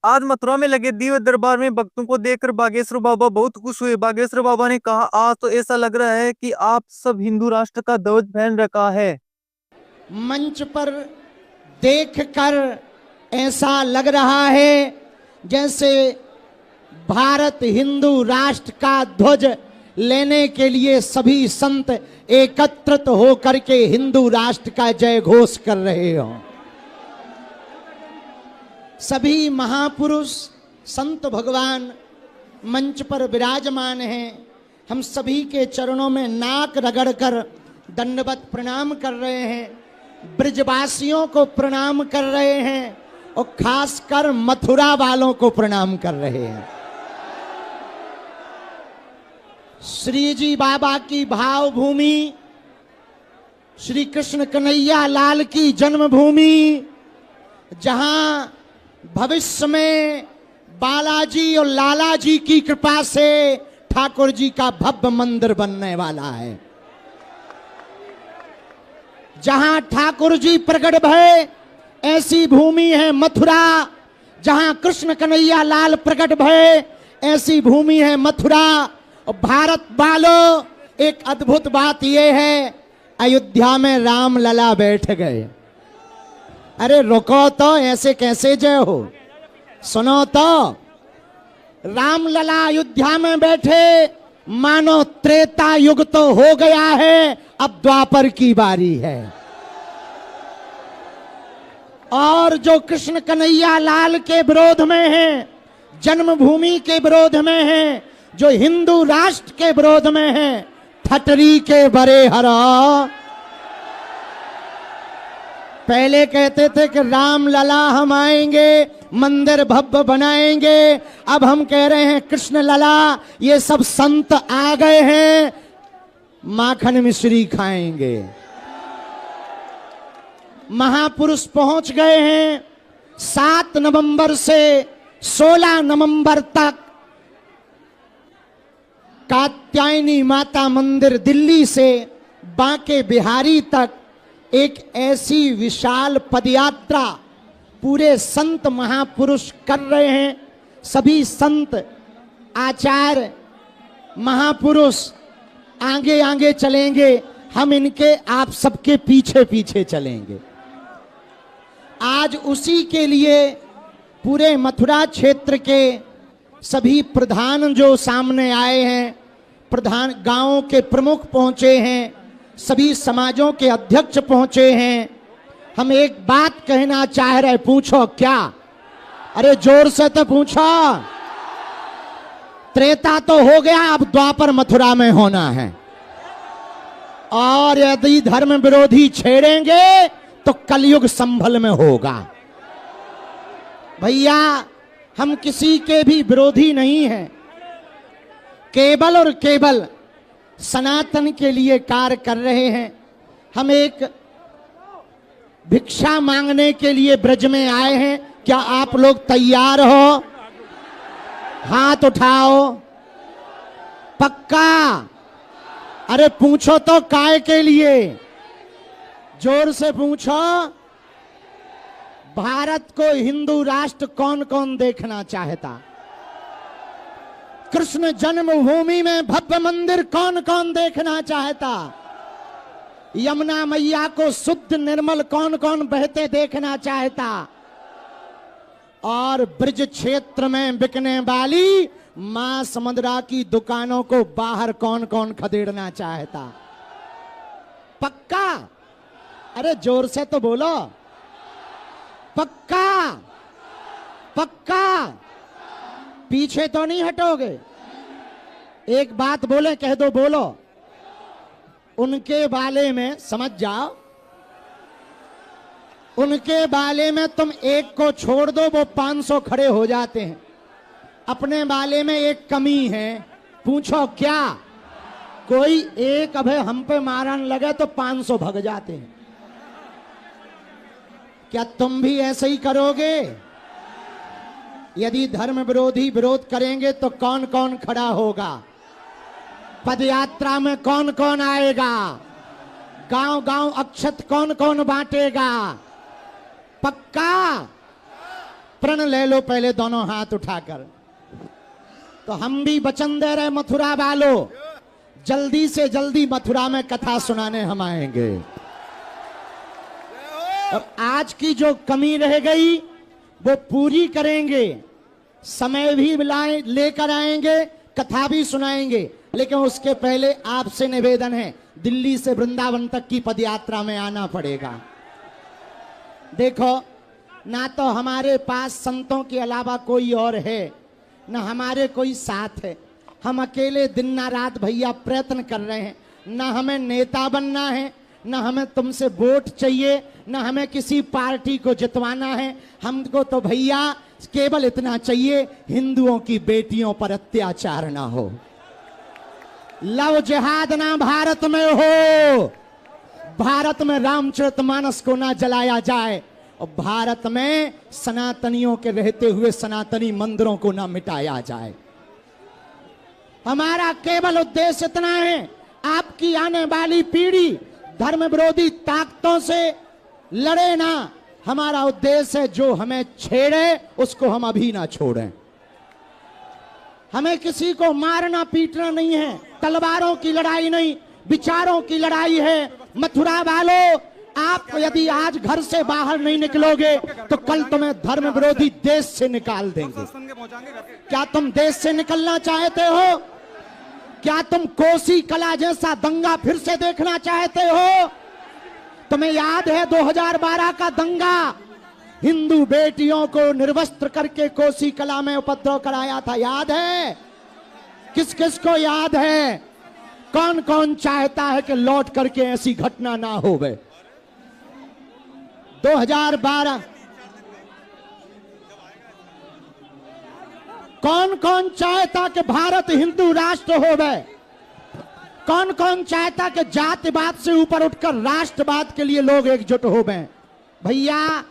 आज मथुरा में लगे दिव्य दरबार में भक्तों को देखकर बागेश्वर बाबा बहुत खुश हुए। बागेश्वर बाबा ने कहा, आज तो ऐसा लग रहा है कि आप सब हिंदू राष्ट्र का ध्वज पहन रखा है। मंच पर देखकर ऐसा लग रहा है जैसे भारत हिंदू राष्ट्र का ध्वज लेने के लिए सभी संत एकत्रित होकर के हिंदू राष्ट्र का जय घोष कर रहे हों। सभी महापुरुष संत भगवान मंच पर विराजमान हैं। हम सभी के चरणों में नाक रगड़कर दंडवत प्रणाम कर रहे हैं। ब्रजवासियों को प्रणाम कर रहे हैं और खासकर मथुरा वालों को प्रणाम कर रहे हैं। श्री जी बाबा की भावभूमि, श्री कृष्ण कन्हैया लाल की जन्मभूमि, जहां भविष्य में बालाजी और लाला जी की कृपा से ठाकुर जी का भव्य मंदिर बनने वाला है, जहां ठाकुर जी प्रकट भय ऐसी भूमि है मथुरा। जहां कृष्ण कन्हैया लाल प्रकट भय ऐसी भूमि है मथुरा। और भारत वालों, एक अद्भुत बात यह है, अयोध्या में राम लला बैठ गए। अरे रुको तो, ऐसे कैसे जय हो? सुनो तो, राम लला अयोध्या में बैठे, मानो त्रेता युग तो हो गया है, अब द्वापर की बारी है। और जो कृष्ण कन्हैया लाल के विरोध में है, जन्मभूमि के विरोध में है, जो हिंदू राष्ट्र के विरोध में है, ठटरी के बरे हरा। पहले कहते थे कि राम लला हम आएंगे, मंदिर भव्य बनाएंगे। अब हम कह रहे हैं कृष्ण लला, ये सब संत आ गए हैं, माखन मिश्री खाएंगे। महापुरुष पहुंच गए हैं। 7 नवंबर से 16 नवंबर तक कात्यायनी माता मंदिर दिल्ली से बांके बिहारी तक एक ऐसी विशाल पदयात्रा पूरे संत महापुरुष कर रहे हैं। सभी संत आचार्य महापुरुष आगे आगे चलेंगे, हम इनके आप सबके पीछे पीछे चलेंगे। आज उसी के लिए पूरे मथुरा क्षेत्र के सभी प्रधान जो सामने आए हैं, प्रधान गांवों के प्रमुख पहुंचे हैं, सभी समाजों के अध्यक्ष पहुंचे हैं। हम एक बात कहना चाह रहे, पूछो क्या? अरे जोर से तो पूछो। त्रेता तो हो गया, अब द्वापर मथुरा में होना है। और यदि धर्म विरोधी छेड़ेंगे तो कलयुग संभल में होगा। भैया, हम किसी के भी विरोधी नहीं हैं, केवल और केवल सनातन के लिए कार्य कर रहे हैं। हम एक भिक्षा मांगने के लिए ब्रज में आए हैं। क्या आप लोग तैयार हो? हाथ उठाओ। पक्का? अरे पूछो तो, काय के लिए? जोर से पूछो। भारत को हिंदू राष्ट्र कौन कौन देखना चाहता? कृष्ण जन्मभूमि में भव्य मंदिर कौन कौन देखना चाहता? यमुना मैया को शुद्ध निर्मल कौन कौन बहते देखना चाहता? और ब्रज क्षेत्र में बिकने वाली मां समंदरा की दुकानों को बाहर कौन कौन खदेड़ना चाहता? पक्का? अरे जोर से तो बोलो। पक्का? पक्का? पीछे तो नहीं हटोगे? एक बात बोले, कह दो, बोलो। उनके बाले में समझ जाओ, उनके बाले में तुम एक को छोड़ दो, वो 500 खड़े हो जाते हैं। अपने बाले में एक कमी है, पूछो क्या? कोई एक अभय हम पे मारन लगे तो 500 भग जाते हैं। क्या तुम भी ऐसे ही करोगे? यदि धर्म विरोधी विरोध करेंगे तो कौन कौन खड़ा होगा? पदयात्रा में कौन कौन आएगा? गांव गांव अक्षत कौन कौन बांटेगा? पक्का? प्रण ले लो पहले दोनों हाथ उठाकर। तो हम भी वचन दे रहे मथुरा वालों, जल्दी से जल्दी मथुरा में कथा सुनाने हम आएंगे। और आज की जो कमी रह गई वो पूरी करेंगे, समय भी लेकर आएंगे, कथा भी सुनाएंगे। लेकिन उसके पहले आपसे निवेदन है, दिल्ली से वृंदावन तक की पदयात्रा में आना पड़ेगा। देखो, ना तो हमारे पास संतों के अलावा कोई और है, ना हमारे कोई साथ है। हम अकेले दिन ना रात भैया प्रयत्न कर रहे हैं। ना हमें नेता बनना है, ना हमें तुमसे वोट चाहिए, ना हमें किसी पार्टी को जितवाना है। हमको तो भैया केवल इतना चाहिए, हिंदुओं की बेटियों पर अत्याचार ना हो, लव जिहाद ना भारत में हो, भारत में रामचरितमानस को ना जलाया जाए, और भारत में सनातनियों के रहते हुए सनातनी मंदिरों को ना मिटाया जाए। हमारा केवल उद्देश्य इतना है, आपकी आने वाली पीढ़ी धर्म विरोधी ताकतों से लड़े ना। हमारा उद्देश्य है, जो हमें छेड़े उसको हम अभी ना छोड़ें। हमें किसी को मारना पीटना नहीं है, तलवारों की लड़ाई नहीं, विचारों की लड़ाई है। मथुरा वालों, आप यदि आज घर से बाहर नहीं निकलोगे तो कल तुम्हें धर्म विरोधी देश से निकाल देंगे। क्या तुम देश से निकलना चाहते हो? क्या तुम कोसी कला जैसा दंगा फिर से देखना चाहते हो? तुम्हें याद है 2012 का दंगा, हिंदू बेटियों को निर्वस्त्र करके कोसी कला में उपद्रव कराया था, याद है? किस किस को याद है? कौन कौन चाहता है कि लौट करके ऐसी घटना ना होवे? 2012 कौन कौन चाहता कि भारत हिंदू राष्ट्र होवे? कौन कौन चाहता कि जातिवाद से ऊपर उठकर राष्ट्रवाद के लिए लोग एकजुट होवे? भैया,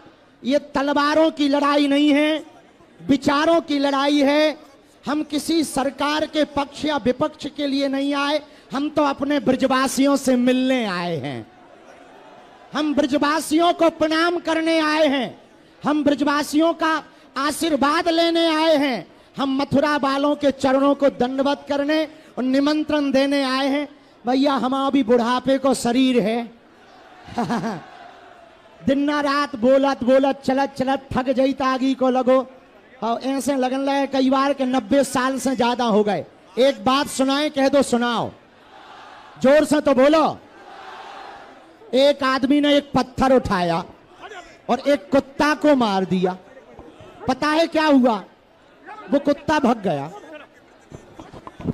ये तलवारों की लड़ाई नहीं है, विचारों की लड़ाई है। हम किसी सरकार के पक्ष या विपक्ष के लिए नहीं आए, हम तो अपने ब्रजवासियों से मिलने आए हैं। हम ब्रजवासियों को प्रणाम करने आए हैं, हम ब्रजवासियों का आशीर्वाद लेने आए हैं, हम मथुरा वालों के चरणों को दंडवत करने और निमंत्रण देने आए हैं। भैया, हमारा भी बुढ़ापे को शरीर है दिन रात बोलत बोलत चलत चलत थक जाता आगी को लगो, और ऐसे लगन लगे कई बार के 90 साल से ज्यादा हो गए। एक बात सुनाए, कह दो सुनाओ, जोर से तो बोलो। एक आदमी ने एक पत्थर उठाया और एक कुत्ता को मार दिया। पता है क्या हुआ? वो कुत्ता भाग गया।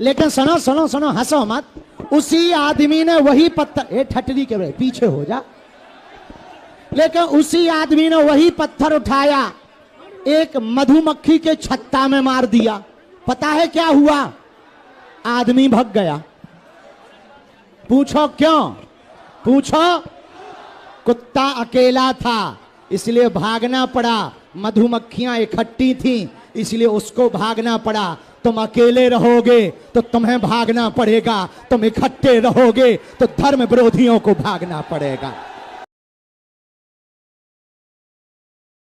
लेकिन सुनो सुनो सुनो, हंसो मत। उसी आदमी ने वही पत्थर, ए ठटरी के पीछे हो जा, लेकिन उसी आदमी ने वही पत्थर उठाया, एक मधुमक्खी के छत्ता में मार दिया। पता है क्या हुआ? आदमी भाग गया। पूछो क्यों? पूछो। कुत्ता अकेला था इसलिए भागना पड़ा, मधुमक्खियां इकट्ठी थीं इसलिए उसको भागना पड़ा। तुम अकेले रहोगे तो तुम्हें भागना पड़ेगा, तुम इकट्ठे रहोगे तो धर्म विरोधियों को भागना पड़ेगा।